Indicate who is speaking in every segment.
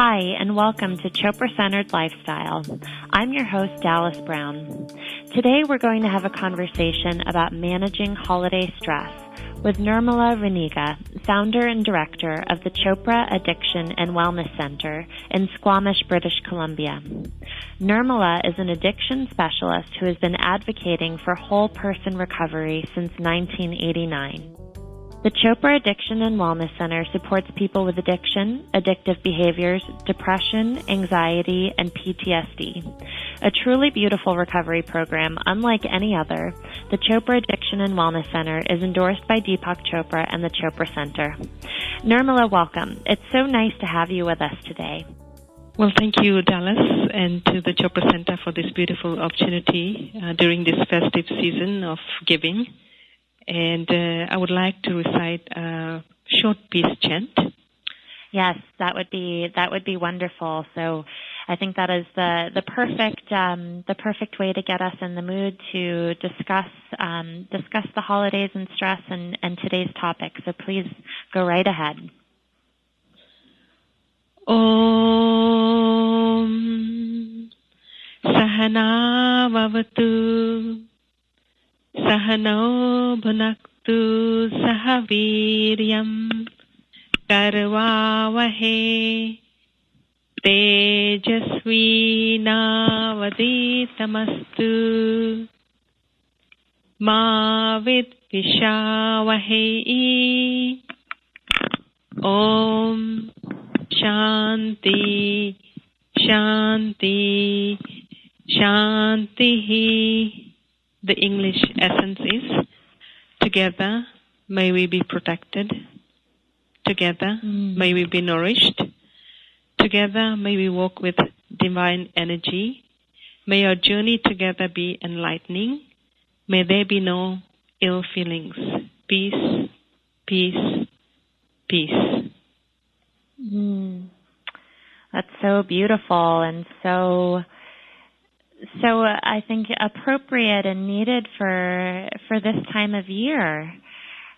Speaker 1: Hi, and welcome to Chopra-Centered Lifestyle. I'm your host, Dallas Brown. Today we're going to have a conversation about managing holiday stress with Nirmala Raniga, founder and director of the Chopra Addiction and Wellness Center in Squamish, British Columbia. Nirmala is an addiction specialist who has been advocating for whole person recovery since 1989. The Chopra Addiction and Wellness Center supports people with addiction, addictive behaviors, depression, anxiety, and PTSD. A truly beautiful recovery program unlike any other, the Chopra Addiction and Wellness Center is endorsed by Deepak Chopra and the Chopra Center. Nirmala, welcome. It's so nice to have you with us today.
Speaker 2: Well, thank you, Dallas, and to the Chopra Center for this beautiful opportunity during this festive season of giving. And I would like to recite a short peace chant.
Speaker 1: Yes, that would be wonderful. So I think that is the perfect way to get us in the mood to discuss the holidays and stress and today's topic. So please go right ahead.
Speaker 2: Om Sahana Vavatu Sahano Bhunaktu Sahaviryam Karvavahe Tejasvi Navaditamastu Ma Vidvishavahe. Om Shanti Shanti Shanti. The English essence is, together may we be protected, together may we be nourished, together may we walk with divine energy, may our journey together be enlightening, may there be no ill feelings. Peace, peace, peace.
Speaker 1: That's so beautiful and so I think appropriate and needed for this time of year.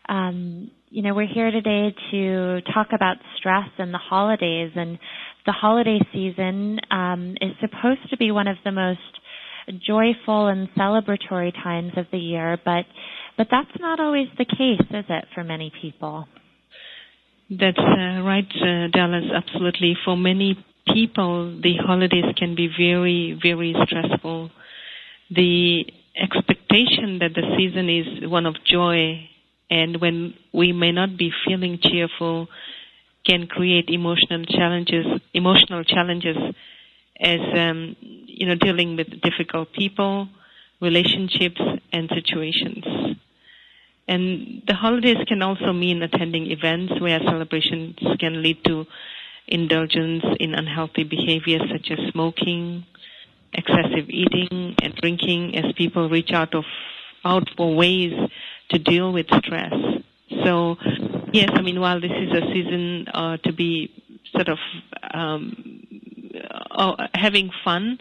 Speaker 1: We're here today to talk about stress and the holidays, and the holiday season is supposed to be one of the most joyful and celebratory times of the year, but that's not always the case, is it, for many people?
Speaker 2: That's right, Dallas, absolutely. For many people, the holidays can be very, very stressful. The expectation that the season is one of joy, and when we may not be feeling cheerful, can create emotional challenges as dealing with difficult people, relationships, and situations. And the holidays can also mean attending events where celebrations can lead to indulgence in unhealthy behaviors such as smoking, excessive eating, and drinking as people reach out for ways to deal with stress. So, yes, while this is a season to be sort of having fun,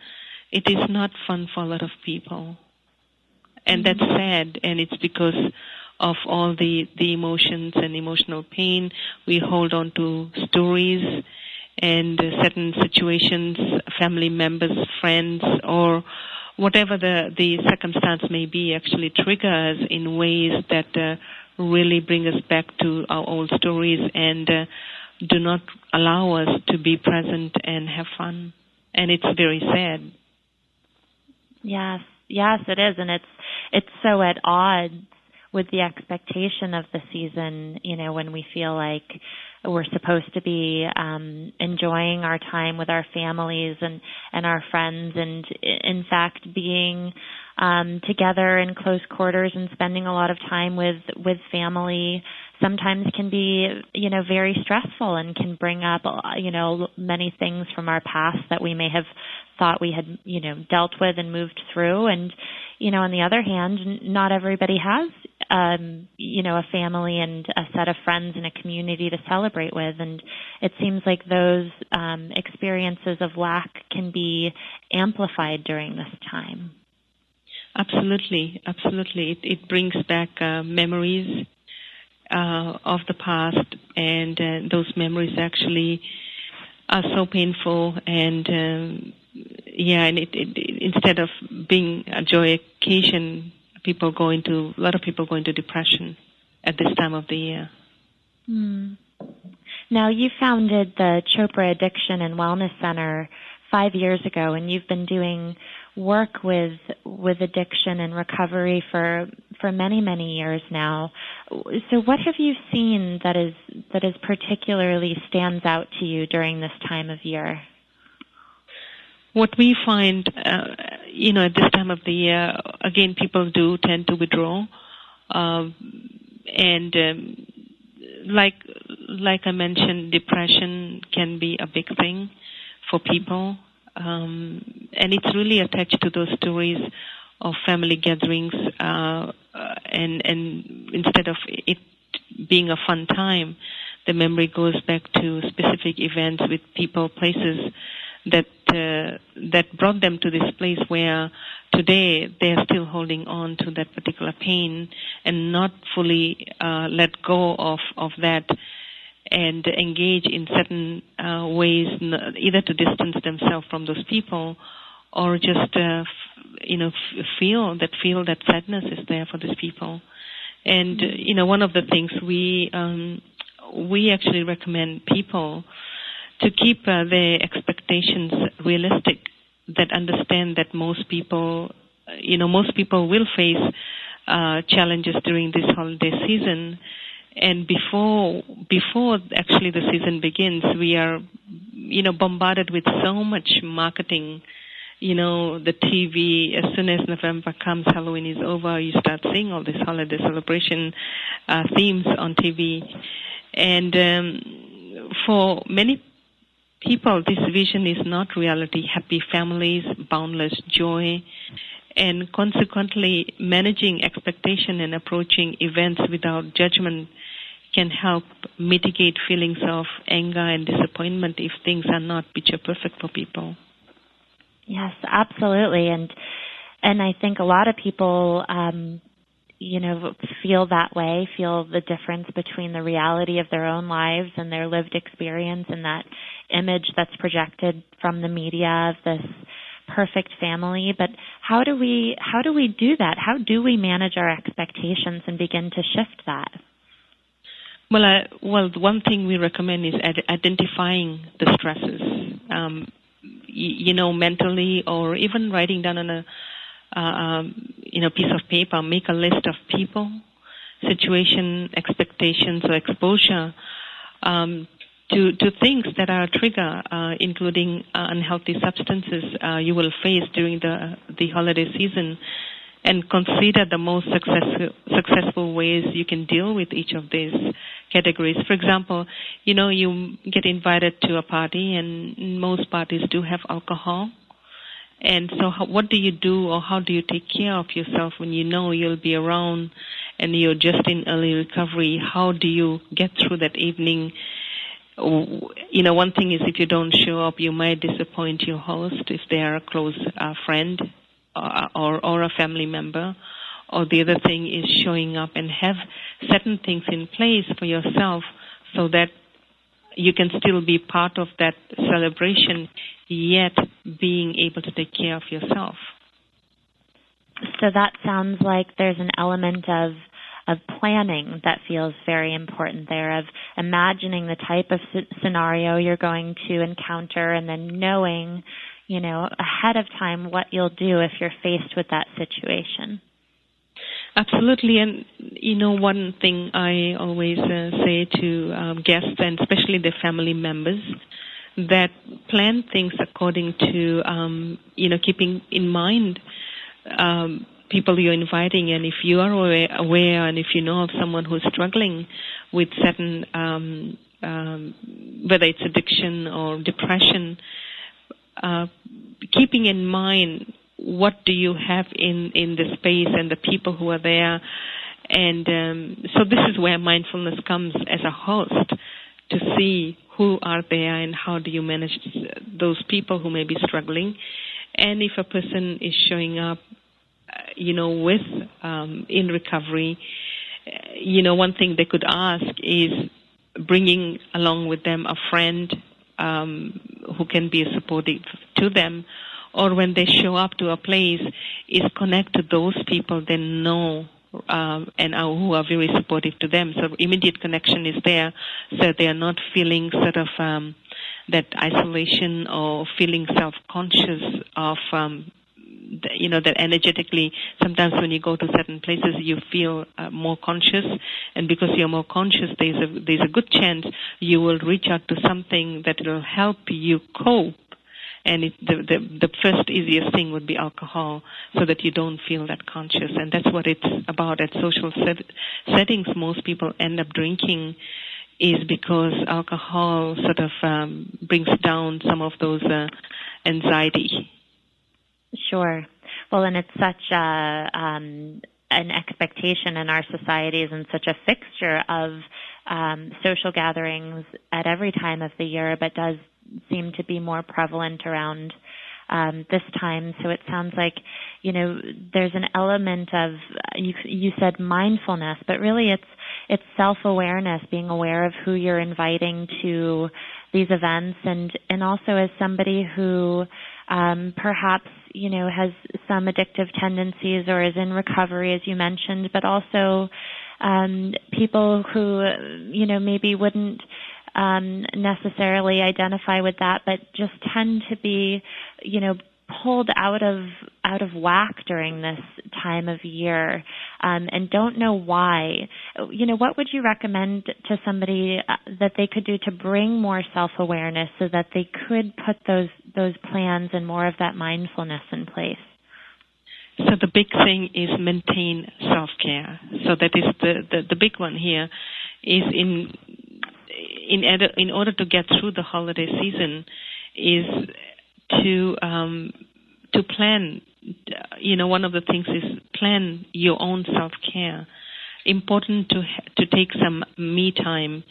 Speaker 2: it is not fun for a lot of people. And that's sad, and it's because of all the emotions and emotional pain. We hold on to stories and certain situations, family members, friends, or whatever the circumstance may be, actually trigger us in ways that really bring us back to our old stories and do not allow us to be present and have fun. And it's very sad.
Speaker 1: Yes, it is, and it's so at odds with the expectation of the season, when we feel like we're supposed to be enjoying our time with our families and our friends, and in fact being together in close quarters and spending a lot of time with family sometimes can be, very stressful and can bring up, many things from our past that we may have thought we had, dealt with and moved through. And, on the other hand, not everybody has, a family and a set of friends and a community to celebrate with. And it seems like those experiences of lack can be amplified during this time.
Speaker 2: Absolutely. It brings back memories of the past, and those memories actually are so painful, and and it instead of being a joy occasion, a lot of people go into depression at this time of the year.
Speaker 1: Mm. Now, you founded the Chopra Addiction and Wellness Center 5 years ago, and you've been doing work with addiction and recovery for many years now. So, what have you seen that is particularly stands out to you during this time of year?
Speaker 2: What we find, at this time of the year, again, people do tend to withdraw, and like I mentioned, depression can be a big thing for people, and it's really attached to those stories of family gatherings, and instead of it being a fun time, the memory goes back to specific events with people, places that brought them to this place where today they are still holding on to that particular pain and not fully let go of that and engage in certain ways, either to distance themselves from those people or just feel that sadness is there for these people. And one of the things we actually recommend people to keep their expectations realistic, that understand that most people will face challenges during this holiday season. And before actually the season begins, we are, bombarded with so much marketing. The TV, as soon as November comes, Halloween is over, you start seeing all these holiday celebration themes on TV. And for many people, this vision is not reality. Happy families, boundless joy, and consequently managing expectation and approaching events without judgment can help mitigate feelings of anger and disappointment if things are not picture perfect for people.
Speaker 1: Yes, absolutely. And I think a lot of people feel that way, feel the difference between the reality of their own lives and their lived experience and that image that's projected from the media of this perfect family. But how do we do that? How do we manage our expectations and begin to shift that?
Speaker 2: Well, one thing we recommend is identifying the stresses, mentally, or even writing down on a piece of paper. Make a list of people, situation, expectations, or exposure to things that are a trigger, including unhealthy substances you will face during the holiday season, and consider the most successful ways you can deal with each of these categories. For example, you get invited to a party, and most parties do have alcohol. And so what do you do, or how do you take care of yourself when you know you'll be around and you're just in early recovery? How do you get through that evening? One thing is, if you don't show up, you might disappoint your host if they are a close friend or a family member. Or the other thing is showing up and have certain things in place for yourself so that you can still be part of that celebration, yet being able to take care of yourself.
Speaker 1: So that sounds like there's an element of planning that feels very important there, of imagining the type of scenario you're going to encounter and then knowing, ahead of time what you'll do if you're faced with that situation.
Speaker 2: Absolutely. And, one thing I always say to guests, and especially their family members, that plan things according to, keeping in mind people you're inviting. And if you are aware and if you know of someone who's struggling with certain, whether it's addiction or depression, keeping in mind what do you have in the space and the people who are there. And so this is where mindfulness comes as a host, to see who are there and how do you manage those people who may be struggling. And if a person is showing up, with in recovery, one thing they could ask is bringing along with them a friend, who can be supportive to them, or when they show up to a place, is connect to those people they know and who are very supportive to them. So immediate connection is there, so they are not feeling sort of that isolation or feeling self-conscious of, that energetically, sometimes when you go to certain places, you feel more conscious, and because you're more conscious, there's a good chance you will reach out to something that will help you cope. And the first easiest thing would be alcohol, so that you don't feel that conscious. And that's what it's about at social settings. Most people end up drinking is because alcohol sort of brings down some of those anxiety.
Speaker 1: Sure. Well, and it's such an expectation in our societies and such a fixture of social gatherings at every time of the year, but does seem to be more prevalent around this time. So it sounds like, there's an element of, you said mindfulness, but really it's self-awareness, being aware of who you're inviting to these events, and also as somebody who perhaps, has some addictive tendencies or is in recovery, as you mentioned, but also people who, maybe wouldn't necessarily identify with that, but just tend to be, pulled out of whack during this time of year, and don't know why. What would you recommend to somebody that they could do to bring more self-awareness so that they could put those plans and more of that mindfulness in place?
Speaker 2: So the big thing is maintain self-care. So that is the big one here is in order to get through the holiday season is to plan. One of the things is plan your own self-care. Important to take some me time,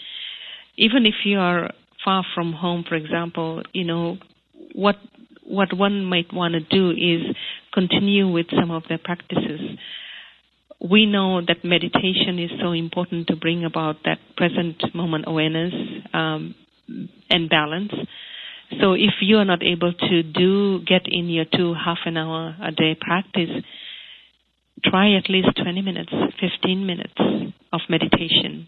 Speaker 2: even if you are far from home. For example, what one might want to do is continue with some of their practices. We know that meditation is so important to bring about that present moment awareness and balance. So if you are not able to get in your 2 half-an-hour a day practice, try at least 20 minutes, 15 minutes of meditation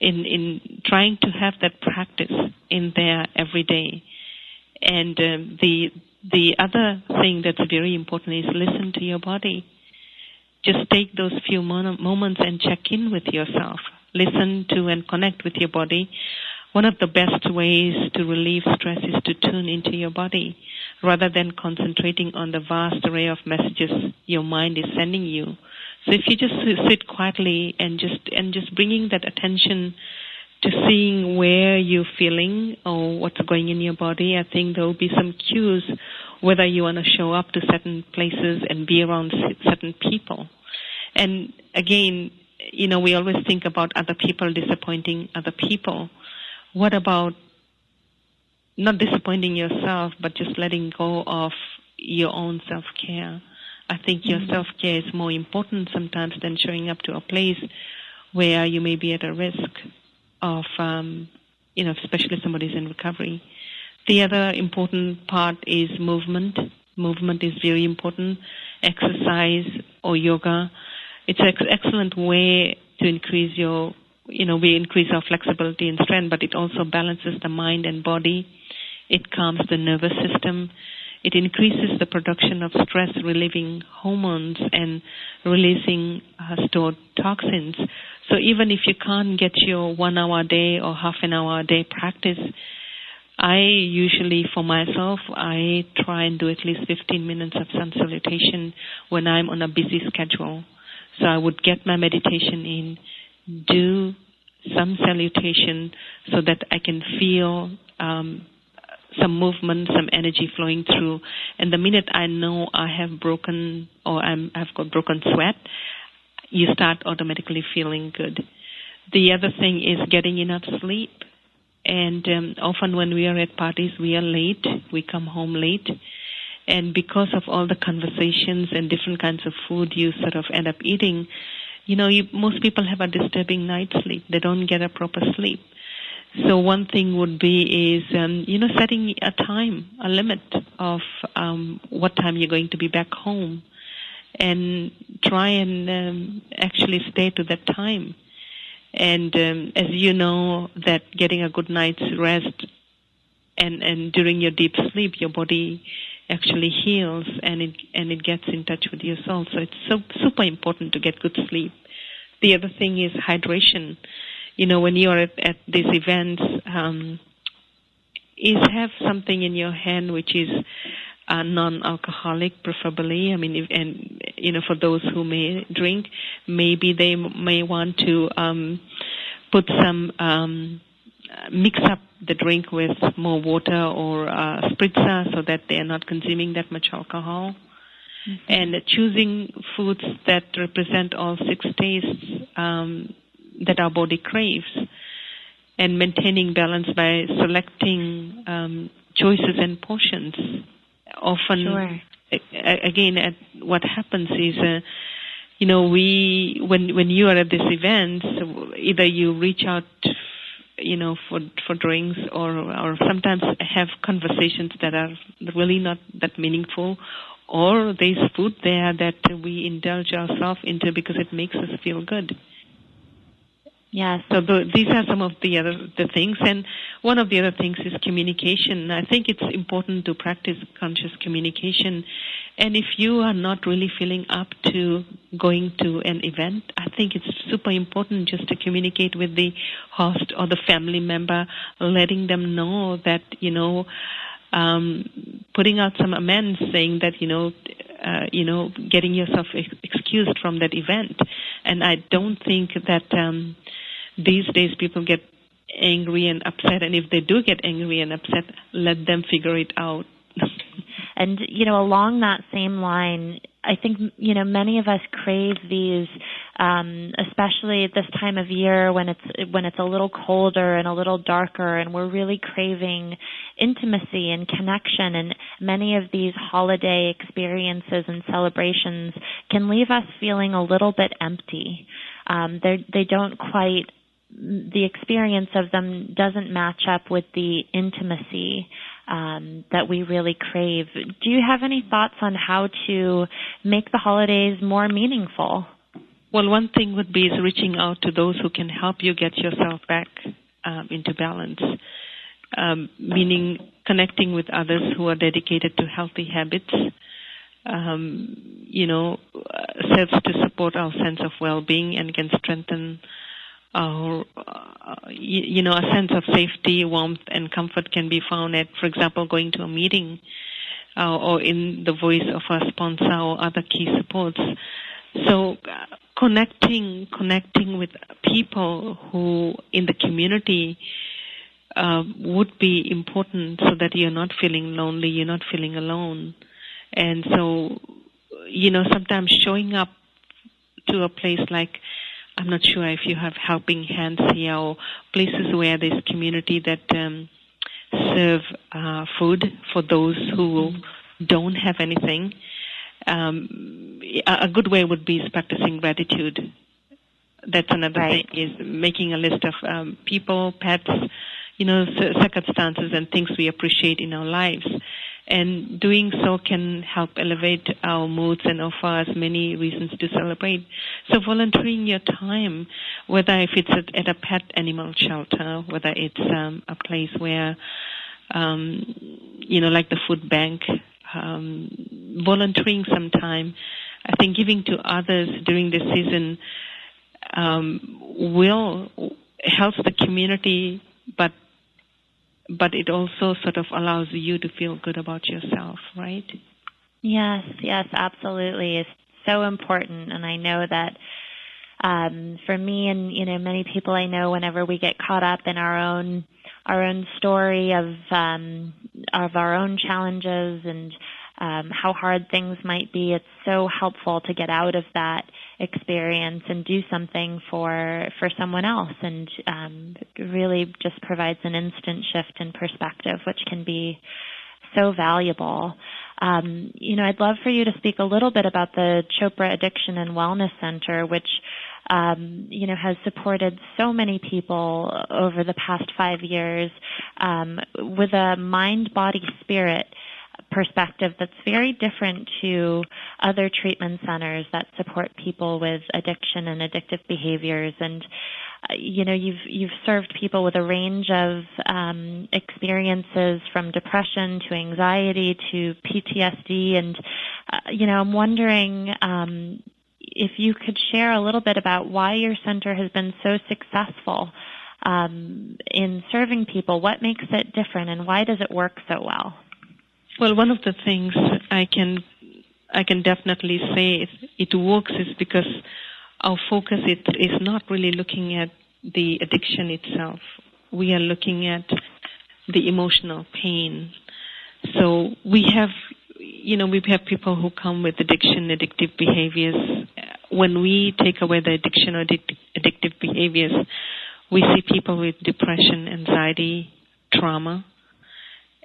Speaker 2: in trying to have that practice in there every day. And the other thing that's very important is listen to your body. Just take those few moments and check in with yourself. Listen to and connect with your body. One of the best ways to relieve stress is to tune into your body rather than concentrating on the vast array of messages your mind is sending you. So if you just sit quietly and just bringing that attention to seeing where you're feeling or what's going in your body, I think there will be some cues whether you want to show up to certain places and be around certain people. And again, we always think about other people, disappointing other people. What about not disappointing yourself, but just letting go of your own self-care? I think your self-care is more important sometimes than showing up to a place where you may be at a risk of, especially if somebody's in recovery. The other important part is movement. Movement is very important. Exercise or yoga. It's an excellent way to increase we increase our flexibility and strength, but it also balances the mind and body. It calms the nervous system. It increases the production of stress-relieving hormones and releasing stored toxins. So even if you can't get your 1 hour a day or half an hour a day practice, I usually, for myself, I try and do at least 15 minutes of sun salutation when I'm on a busy schedule. So I would get my meditation in, do some salutation so that I can feel some movement, some energy flowing through. And the minute I know I have broken or I've got broken sweat, you start automatically feeling good. The other thing is getting enough sleep. And often when we are at parties, we are late. We come home late. And because of all the conversations and different kinds of food you sort of end up eating, most people have a disturbing night's sleep. They don't get a proper sleep. So one thing would be is, setting a limit of what time you're going to be back home, and try and actually stay to that time. And as you know, that getting a good night's rest and during your deep sleep, your body actually heals and it gets in touch with your soul. So it's super important to get good sleep. The other thing is hydration. When you're at these events, is have something in your hand which is non-alcoholic, preferably. I mean, for those who may drink, maybe they may want to put some, mix up the drink with more water or spritzer so that they are not consuming that much alcohol. Mm-hmm. And choosing foods that represent all 6 tastes that our body craves, and maintaining balance by selecting choices and portions. Often, sure. Again, what happens is, when you are at these events, either you reach out, for drinks, or sometimes have conversations that are really not that meaningful, or there's food there that we indulge ourselves into because it makes us feel good.
Speaker 1: Yes.
Speaker 2: So these are some of the things, and one of the other things is communication. I think it's important to practice conscious communication, and if you are not really feeling up to going to an event, I think it's super important just to communicate with the host or the family member, letting them know that, putting out some amends, saying that, getting yourself excused from that event. And I don't think that these days people get angry and upset, and if they do get angry and upset, let them figure it out.
Speaker 1: And, along that same line, I think, many of us crave these, especially at this time of year when it's a little colder and a little darker, and we're really craving intimacy and connection. And many of these holiday experiences and celebrations can leave us feeling a little bit empty. They don't quite, the experience of them doesn't match up with the intimacy that we really crave. Do you have any thoughts on how to make the holidays more meaningful?
Speaker 2: Well, one thing would be is reaching out to those who can help you get yourself back into balance, meaning connecting with others who are dedicated to healthy habits, serves to support our sense of well-being and can strengthen our, a sense of safety, warmth, and comfort can be found at, for example, going to a meeting or in the voice of a sponsor or other key supports. So connecting with people who in the community would be important so that you're not feeling lonely, you're not feeling alone. And so, sometimes showing up to a place like, I'm not sure if you have helping hands here or places where there's community that serve food for those who don't have anything. A good way would be practicing gratitude. That's another thing, is making a list of people, pets, circumstances and things we appreciate in our lives. And doing so can help elevate our moods and offer us many reasons to celebrate. So volunteering your time, whether if it's at a pet animal shelter, whether it's a place where, like the food bank, volunteering some time, I think giving to others during this season will help the community, but it also sort of allows you to feel good about yourself, right?
Speaker 1: Yes, absolutely. It's so important, and I know that for me and many people I know, whenever we get caught up in our own story of our own challenges and how hard things might be, it's so helpful to get out of that experience and do something for someone else, and really just provides an instant shift in perspective, which can be so valuable. I'd love for you to speak a little bit about the Chopra Addiction and Wellness Center, which has supported so many people over the past 5 years with a mind, body, spirit perspective that's very different to other treatment centers that support people with addiction and addictive behaviors. And you've served people with a range of experiences, from depression to anxiety to PTSD. And I'm wondering if you could share a little bit about why your center has been so successful in serving people. What makes it different, and why does it work so well?
Speaker 2: Well, one of the things I can definitely say it works is because our focus is not really looking at the addiction itself. We are looking at the emotional pain. So we have people who come with addiction, addictive behaviors. When we take away the addiction or addictive behaviors, we see people with depression, anxiety, trauma.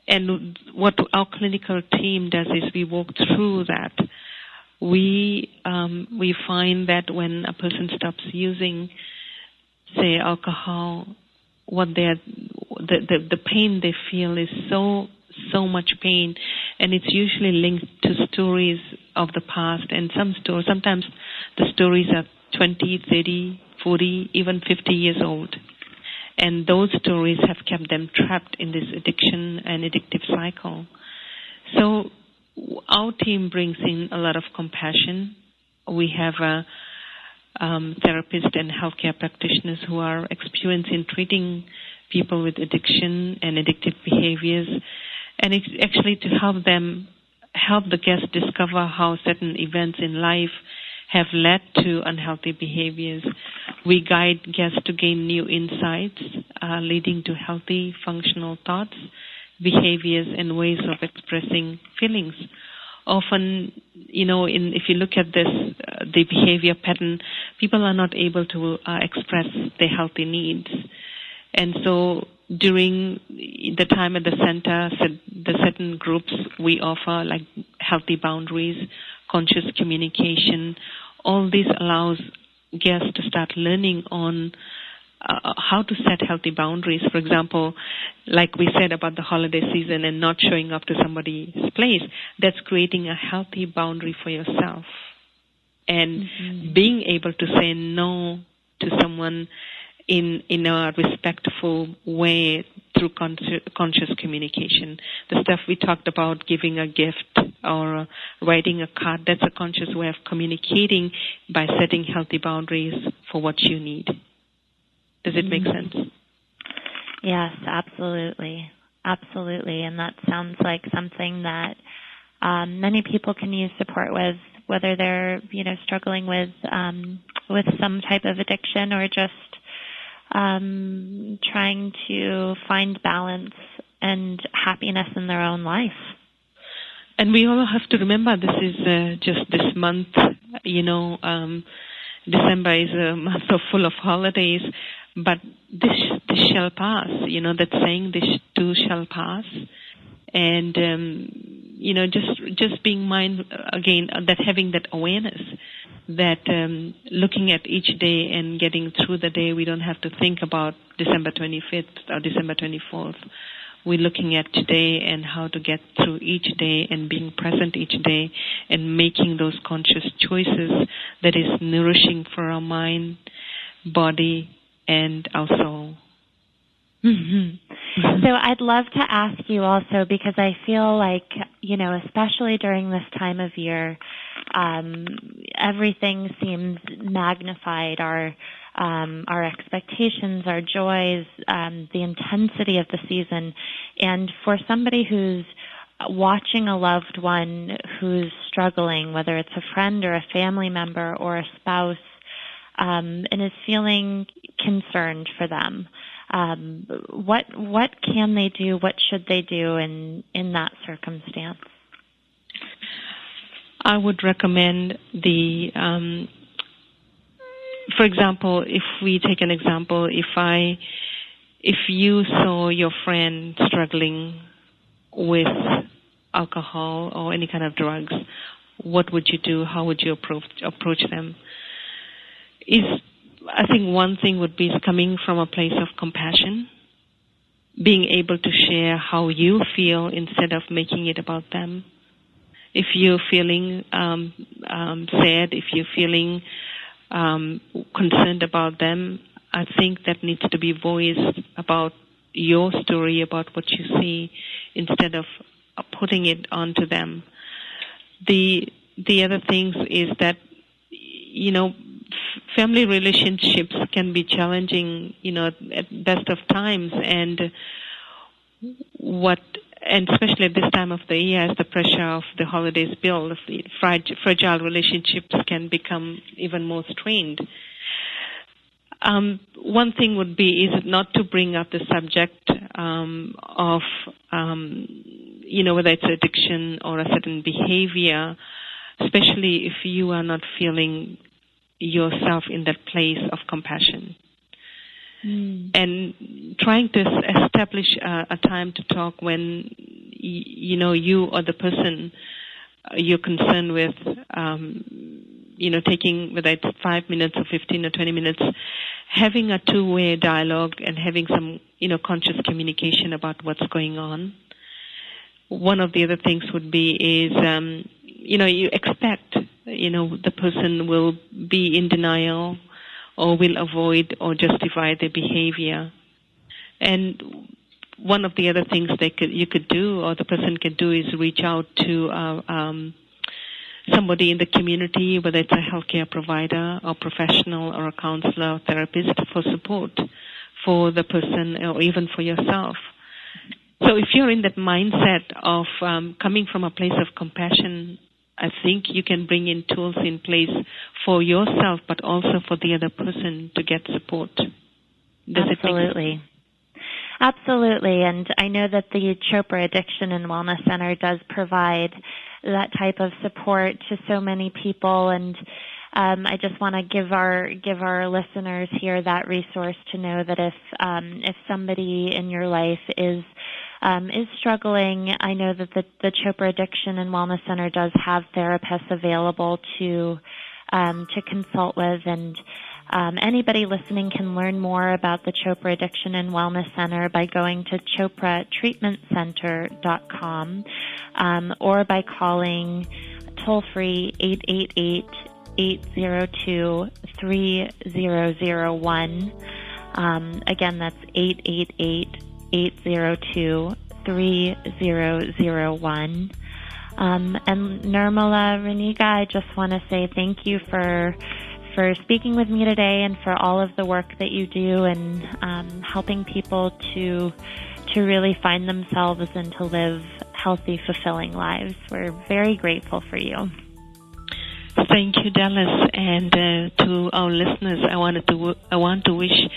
Speaker 2: And what our clinical team does is we walk through that. We find that when a person stops using, say, alcohol, the pain they feel is so much pain, and it's usually linked to stories of the past. And sometimes the stories are 20, 30, 40, even 50 years old. And those stories have kept them trapped in this addiction and addictive cycle. So our team brings in a lot of compassion. We have therapists and healthcare practitioners who are experienced in treating people with addiction and addictive behaviors, and it's actually to help the guests discover how certain events in life have led to unhealthy behaviors. We guide guests to gain new insights, leading to healthy, functional thoughts, behaviors, and ways of expressing feelings. Often, if you look at this, the behavior pattern, people are not able to express their healthy needs. And so during the time at the center, the certain groups we offer, like healthy boundaries, conscious communication. All this allows guests to start learning on how to set healthy boundaries. For example, like we said about the holiday season and not showing up to somebody's place, that's creating a healthy boundary for yourself. And being able to say no to someone in a respectful way through conscious communication. The stuff we talked about, giving a gift or writing a card, that's a conscious way of communicating by setting healthy boundaries for what you need. Does it make sense?
Speaker 1: Yes, absolutely. Absolutely. And that sounds like something that many people can use support with, whether they're, struggling with some type of addiction or just trying to find balance and happiness in their own life.
Speaker 2: And we all have to remember this is just this month, December is a month full of holidays, but this shall pass, that saying, this too shall pass. And, just being mindful, again, that having that awareness that looking at each day and getting through the day, we don't have to think about December 25th or December 24th. We're looking at today and how to get through each day and being present each day and making those conscious choices that is nourishing for our mind, body, and our soul.
Speaker 1: So I'd love to ask you also, because I feel like, especially during this time of year, everything seems magnified. Our expectations, our joys, the intensity of the season. And for somebody who's watching a loved one who's struggling, whether it's a friend or a family member or a spouse, and is feeling concerned for them, what can they do? What should they do in that circumstance?
Speaker 2: I would recommend for example, if we take an example, if you saw your friend struggling with alcohol or any kind of drugs, what would you do? How would you approach them? Is I think one thing would be coming from a place of compassion, being able to share how you feel instead of making it about them. If you're feeling sad, if you're feeling concerned about them, I think that needs to be voiced about your story, about what you see, instead of putting it onto them. The other things is that, family relationships can be challenging, at best of times, and especially at this time of the year, as the pressure of the holidays build, the fragile relationships can become even more strained. One thing would be is not to bring up the subject of, whether it's addiction or a certain behavior, especially if you are not feeling yourself in that place of compassion. And trying to establish a time to talk when, you or the person you're concerned with, taking, whether it's 5 minutes or 15 or 20 minutes, having a two-way dialogue and having some, conscious communication about what's going on. One of the other things would be is, you expect, the person will be in denial or will avoid or justify their behavior. And one of the other things you could do, or the person can do, is reach out to somebody in the community, whether it's a healthcare provider or professional or a counselor or therapist, for support for the person or even for yourself. So if you're in that mindset of coming from a place of compassion, I think you can bring in tools in place for yourself, but also for the other person to get support.
Speaker 1: Absolutely. Absolutely. And I know that the Chopra Addiction and Wellness Center does provide that type of support to so many people. And I just want to give our listeners here that resource to know that if somebody in your life is struggling, I know that the Chopra Addiction and Wellness Center does have therapists available to consult with, and anybody listening can learn more about the Chopra Addiction and Wellness Center by going to chopratreatmentcenter.com or by calling toll-free 888-802-3001. Again, that's 888-802-3001. And Nirmala, Raniga, I just want to say thank you for speaking with me today and for all of the work that you do and helping people to really find themselves and to live healthy, fulfilling lives. We're very grateful for you.
Speaker 2: Thank you, Dallas, and to our listeners, I want to wish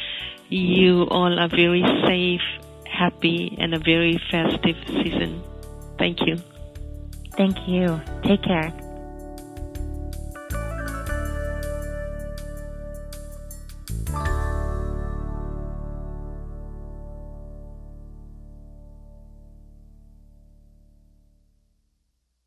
Speaker 2: you all a very safe, happy, and a very festive season. Thank you.
Speaker 1: Thank you. Take care.